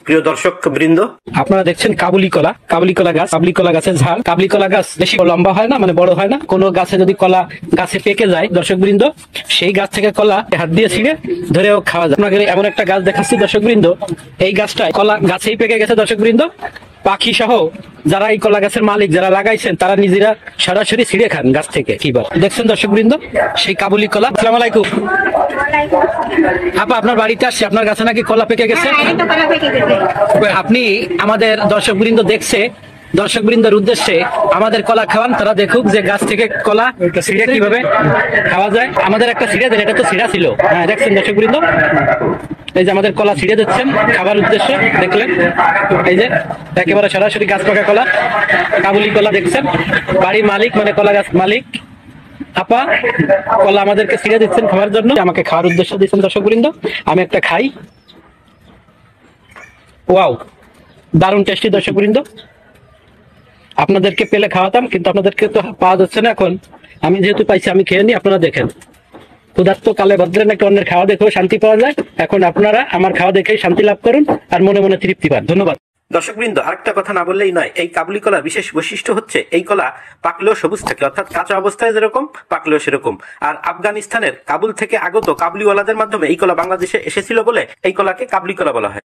প্রিয় দর্শক বৃন্দ, আপনারা দেখছেন কাবুলি কলা গাছ। কাবুলি কলা গাছের ঝাড়। কাবুলি কলা গাছ বেশি লম্বা হয় না, মানে বড় হয় না। কোনো গাছে যদি কলা গাছে পেকে যায় দর্শক বৃন্দ, সেই গাছ থেকে কলা হাত দিয়ে ছিঁড়ে ধরেও খাওয়া যায়। আপনাকে এমন একটা গাছ দেখাচ্ছি দর্শক বৃন্দ, এই গাছটায় কলা গাছেই পেকে গেছে দর্শক বৃন্দ। পাখি সহ যারা এই কলা গাছের মালিক, যারা লাগাইছেন, তারা নিজেরা সরাসরি ছিঁড়ে খান গাছ থেকে। কিবার দেখছেন দর্শক বৃন্দ সেই কাবুলি কলা। আসসালামু আলাইকুম আপা, আপনার বাড়িতে আসছে, আপনার গাছে নাকি কলা পেকে গেছে। আপনি আমাদের দর্শক বৃন্দ দেখছে, দর্শক বৃন্দের উদ্দেশ্যে আমাদের কলা খাওয়ান, তারা দেখুক যে গাছ থেকে কলা ছিঁড়ে কিভাবে খাওয়া যায়। আমাদের একটা ছিঁড়ে দেন, এটা তো ছিঁড়া ছিল। হ্যাঁ দেখছেন দর্শক বৃন্দ, এই যে আমাদের কলা ছিঁড়ে দিচ্ছেন খাবার উদ্দেশ্যে, দেখলেন এই যে একেবারে সরাসরি গাছ পাকা কলা, কাবুলি কলা দেখছেন। বাড়ির মালিক মানে কলা গাছ মালিক আপা কলা আমাদেরকে ছিঁড়ে দিচ্ছেন খাওয়ার জন্য, আমাকে খাওয়ার উদ্দেশ্য দিচ্ছেন দর্শক বৃন্দ। আমি একটা খাই, ওয়াও দারুণ টেস্টি দর্শক বৃন্দ। আপনাদেরকে পেলে খাওয়াতাম, কিন্তু আপনাদেরকে তো পাওয়া যাচ্ছে না এখন। আমি যেহেতু পাইছি আমি খেয়ে নি, আপনারা দেখেন। ক্ষুধার্ত কালে ভদ্রে নাকি অন্যের খাওয়া দেখেও শান্তি পাওয়া যায়। এখন আপনারা আমার খাওয়া দেখেই শান্তি লাভ করুন আর মনে মনে তৃপ্তি পান। ধন্যবাদ দর্শকবৃন্দ। আরেকটা কথা না বললেই নয়, এই কাবুলি কলার বিশেষ বৈশিষ্ট্য হচ্ছে এই কলা পাকলেও সবুজ থাকে, অর্থাৎ কাঁচা অবস্থায় যেরকম পাকলেও সেরকম। আর আফগানিস্তানের কাবুল থেকে আগত কাবুলিওয়ালাদের মাধ্যমে এই কলা বাংলাদেশে এসেছিল বলে এই কলাকে কাবুলি কলা বলা হয়।